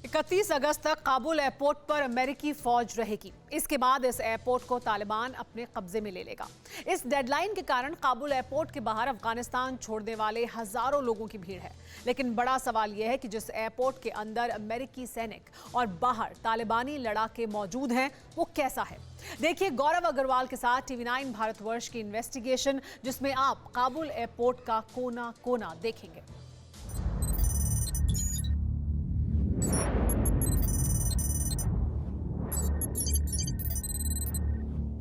31 अगस्त तक काबुल एयरपोर्ट पर अमेरिकी फौज रहेगी। इसके बाद इस एयरपोर्ट को तालिबान अपने कब्जे में ले लेगा। इस डेडलाइन के कारण काबुल एयरपोर्ट के बाहर अफगानिस्तान छोड़ने वाले हजारों लोगों की भीड़ है। लेकिन बड़ा सवाल यह है कि जिस एयरपोर्ट के अंदर अमेरिकी सैनिक और बाहर तालिबानी लड़ाके मौजूद हैं, वो कैसा है। देखिए गौरव अग्रवाल के साथ TV9 भारतवर्ष की इन्वेस्टिगेशन, जिसमें आप काबुल एयरपोर्ट का कोना कोना देखेंगे।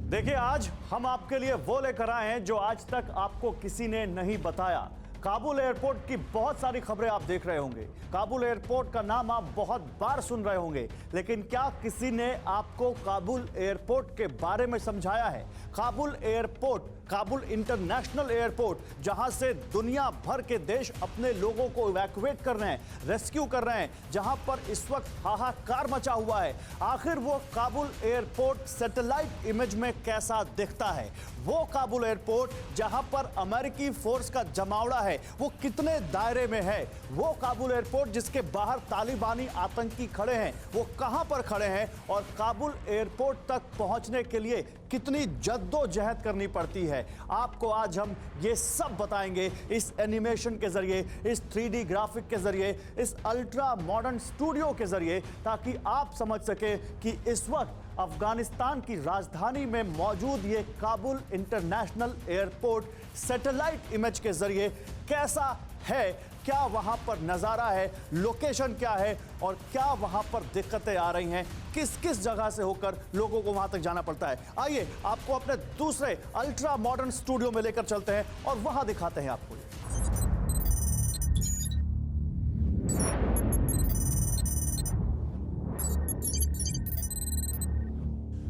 देखिए, आज हम आपके लिए वो लेकर आए हैं जो आज तक आपको किसी ने नहीं बताया। काबुल एयरपोर्ट की बहुत सारी खबरें आप देख रहे होंगे, काबुल एयरपोर्ट का नाम आप बहुत बार सुन रहे होंगे, लेकिन क्या किसी ने आपको काबुल एयरपोर्ट के बारे में समझाया है? Kabul airport, Kabul international airport, जहां से दुनिया भर के देश अपने लोगों को इवैक्यूएट कर रहे हैं, रेस्क्यू कर रहे हैं, जहां पर इस वक्त हाहाकार मचा हुआ है। आखिर वो काबुल एयरपोर्ट सैटेलाइट इमेज में कैसा दिखता है? वो काबुल एयरपोर्ट जहां पर अमेरिकी फोर्स का जमावड़ा है, वो कितने दायरे में है? वो काबुल एयरपोर्ट जिसके बाहर तालिबानी आतंकी खड़े हैं, वो कहां पर खड़े हैं? और काबुल एयरपोर्ट तक पहुंचने के लिए कितनी जद्दोजहद करनी पड़ती है, आपको आज हम ये सब बताएंगे इस एनिमेशन के जरिए, इस 3D ग्राफिक के जरिए, इस अल्ट्रा मॉडर्न स्टूडियो के जरिए, ताकि आप समझ सके कि इस वक्त अफगानिस्तान की राजधानी में मौजूद ये Kabul international airport satellite image के जरिए कैसा है, क्या वहां पर नज़ारा है, लोकेशन क्या है और क्या वहां पर दिक्कतें आ रही हैं, किस किस जगह से होकर लोगों को वहां तक जाना पड़ता है। आइए आपको अपने दूसरे अल्ट्रा मॉडर्न स्टूडियो में लेकर चलते हैं और वहां दिखाते हैं आपको।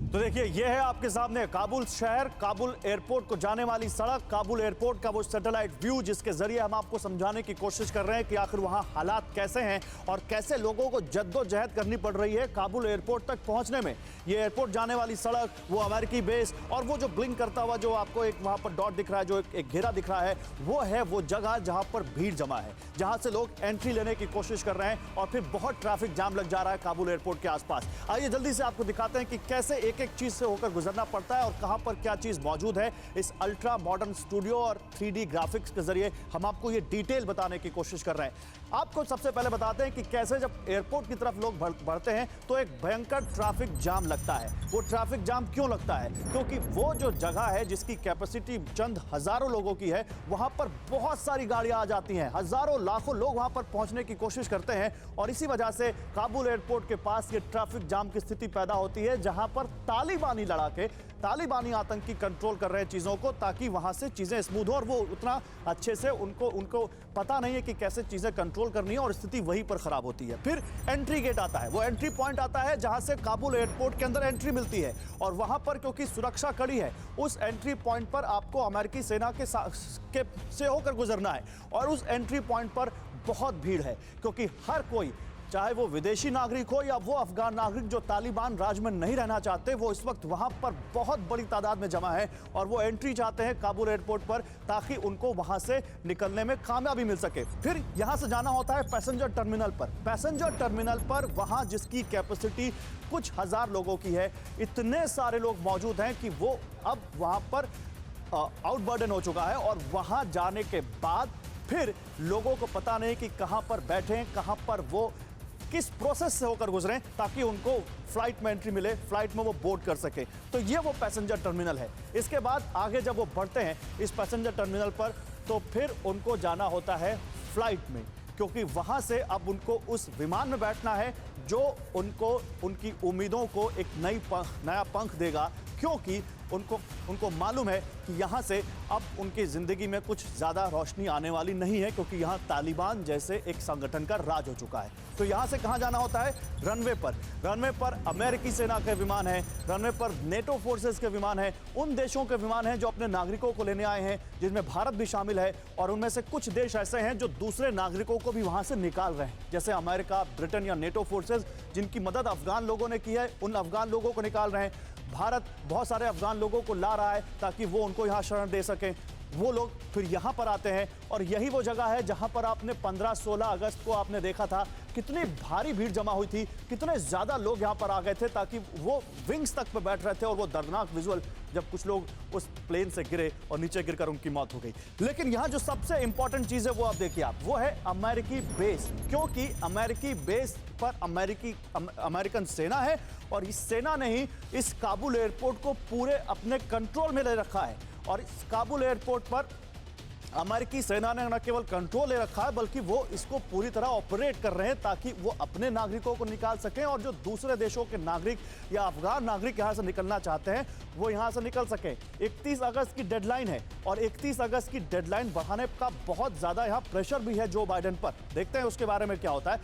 तो देखिए, यह है आपके सामने काबुल शहर, काबुल एयरपोर्ट को जाने वाली सड़क, काबुल एयरपोर्ट का वो सैटेलाइट व्यू, जिसके जरिए हम आपको समझाने की कोशिश कर रहे हैं कि आखिर वहां हालात कैसे हैं और कैसे लोगों को जद्दोजहद करनी पड़ रही है काबुल एयरपोर्ट तक पहुंचने में। ये एयरपोर्ट जाने वाली सड़क, वो अमेरिकी बेस और वो जो ब्लिंक करता हुआ जो आपको एक वहां पर डॉट दिख रहा है, जो एक घेरा दिख रहा है, वो है वो जगह जहां पर भीड़ जमा है, जहां से लोग एंट्री लेने की कोशिश कर रहे हैं और फिर बहुत ट्रैफिक जाम लग जा रहा है काबुल एयरपोर्ट के आसपास। आइए जल्दी से आपको दिखाते हैं कि कैसे एक एक चीज से होकर गुजरना पड़ता है और कहां पर क्या चीज मौजूद है। इस अल्ट्रा मॉडर्न स्टूडियो और 3D ग्राफिक्स के जरिए हम आपको ये डिटेल बताने की कोशिश कर रहे हैं। आपको सबसे पहले बताते हैं कि कैसे जब एयरपोर्ट की तरफ लोग बढ़ते हैं तो एक भयंकर ट्रैफिक जाम लगता है। वो ट्रैफिक जाम क्यों लगता है? क्योंकि वो जो जगह है जिसकी कैपेसिटी चंद हजारों लोगों की है, वहां पर बहुत सारी गाड़ियां आ जाती हैं, हजारों लाखों लोग वहां पर पहुंचने की कोशिश करते हैं और इसी वजह से काबुल एयरपोर्ट के पास ये ट्रैफिक जाम की स्थिति पैदा होती है, जहां पर तालिबानी लड़ाके, तालिबानी आतंकी कंट्रोल कर रहे हैं चीजों को, ताकि वहां से चीजें स्मूथ हो और वो उतना अच्छे से उनको पता नहीं है कि कैसे चीजें कंट्रोल करनी है और स्थिति वहीं पर खराब होती है। फिर एंट्री गेट आता है, वो एंट्री पॉइंट आता है जहां से काबुल एयरपोर्ट के अंदर एंट्री मिलती है और वहां पर क्योंकि सुरक्षा कड़ी है, उस एंट्री पॉइंट पर आपको अमेरिकी सेना से होकर गुजरना है और उस एंट्री पॉइंट पर बहुत भीड़ है, क्योंकि हर कोई, चाहे वो विदेशी नागरिक हो या वो अफगान नागरिक जो तालिबान राज में नहीं रहना चाहते, वो इस वक्त वहां पर बहुत बड़ी तादाद में जमा है और वो एंट्री चाहते हैं काबुल एयरपोर्ट पर, ताकि उनको वहां से निकलने में कामयाबी मिल सके। फिर यहां से जाना होता है पैसेंजर टर्मिनल पर। पैसेंजर टर्मिनल पर वहां जिसकी कैपेसिटी कुछ हजार लोगों की है, इतने सारे लोग मौजूद हैं कि वो अब वहां पर आउटबर्डन हो चुका है और वहां जाने के बाद फिर लोगों को पता नहीं कि कहां पर बैठे, कहां पर वो किस प्रोसेस से होकर गुजरें ताकि उनको फ्लाइट में एंट्री मिले, फ्लाइट में वो बोर्ड कर सके। तो ये वो पैसेंजर टर्मिनल है। इसके बाद आगे जब वो बढ़ते हैं इस पैसेंजर टर्मिनल पर, तो फिर उनको जाना होता है फ्लाइट में, क्योंकि वहां से अब उनको उस विमान में बैठना है जो उनको उनकी उम्मीदों को एक नया पंख देगा, क्योंकि उनको मालूम है कि यहाँ से अब उनकी ज़िंदगी में कुछ ज़्यादा रोशनी आने वाली नहीं है, क्योंकि यहाँ तालिबान जैसे एक संगठन का राज हो चुका है। तो यहाँ से कहाँ जाना होता है? रनवे पर। रनवे पर अमेरिकी सेना के विमान हैं, रनवे पर नेटो फोर्सेस के विमान हैं, उन देशों के विमान हैं जो अपने नागरिकों को लेने आए हैं, जिनमें भारत भी शामिल है, और उनमें से कुछ देश ऐसे हैं जो दूसरे नागरिकों को भी वहाँ से निकाल रहे हैं, जैसे अमेरिका, ब्रिटेन या नेटो फोर्सेस, जिनकी मदद अफगान लोगों ने की है, उन अफगान लोगों को निकाल रहे हैं। भारत बहुत सारे अफगान लोगों को ला रहा है ताकि वो उनको यहाँ शरण दे सकें। वो लोग फिर यहाँ पर आते हैं और यही वो जगह है जहाँ पर आपने 15-16 अगस्त को आपने देखा था कितनी भारी भीड़ जमा हुई थी, कितने ज़्यादा लोग यहाँ पर आ गए थे ताकि वो विंग्स तक पे बैठ रहे थे और वो दर्दनाक विजुअल जब कुछ लोग उस प्लेन से गिरे और नीचे गिरकर उनकी मौत हो गई। लेकिन यहाँ जो सबसे इंपॉर्टेंट चीज़ है वो आप देखिए आप, वो है अमेरिकी बेस, क्योंकि अमेरिकी बेस पर अमेरिकन सेना है और इस सेना ने ही इस काबुल एयरपोर्ट को पूरे अपने कंट्रोल में ले रखा है। और इस काबुल एयरपोर्ट पर अमेरिकी सेना ने न केवल कंट्रोल ले रखा है बल्कि वो इसको पूरी तरह ऑपरेट कर रहे हैं ताकि वो अपने नागरिकों को निकाल सकें और जो दूसरे देशों के नागरिक या अफगान नागरिक यहां से निकलना चाहते हैं वो यहां से निकल सकें। 31 अगस्त की डेडलाइन है और 31 अगस्त की डेडलाइन बढ़ाने का बहुत ज्यादा यहां प्रेशर भी है जो बाइडेन पर। देखते हैं उसके बारे में क्या होता है।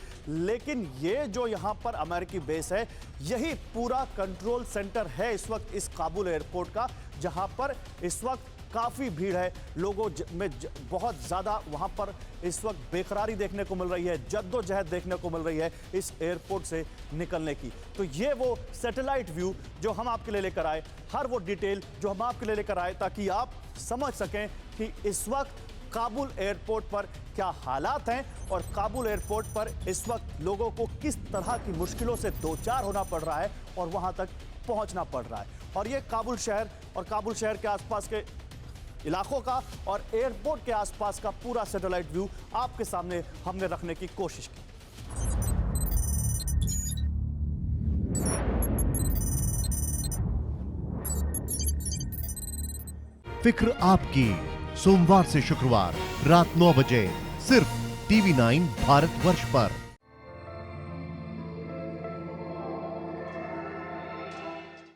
लेकिन ये जो यहां पर अमेरिकी बेस है यही पूरा कंट्रोल सेंटर है इस वक्त इस काबुल एयरपोर्ट का, जहां पर इस वक्त काफ़ी भीड़ है, लोगों में बहुत ज़्यादा वहाँ पर इस वक्त बेकरारी देखने को मिल रही है, जद्दोजहद देखने को मिल रही है इस एयरपोर्ट से निकलने की। तो ये वो सैटेलाइट व्यू जो हम आपके लिए लेकर आए, हर वो डिटेल जो हम आपके लिए लेकर आए ताकि आप समझ सकें कि इस वक्त काबुल एयरपोर्ट पर क्या हालात हैं और काबुल एयरपोर्ट पर इस वक्त लोगों को किस तरह की मुश्किलों से दो चार होना पड़ रहा है और वहाँ तक पहुँचना पड़ रहा है। और ये काबुल शहर और काबुल शहर के आसपास के इलाकों का और एयरपोर्ट के आसपास का पूरा सैटेलाइट व्यू आपके सामने हमने रखने की कोशिश की। फिक्र आपकी, सोमवार से शुक्रवार रात 9 बजे सिर्फ TV9 भारतवर्ष पर।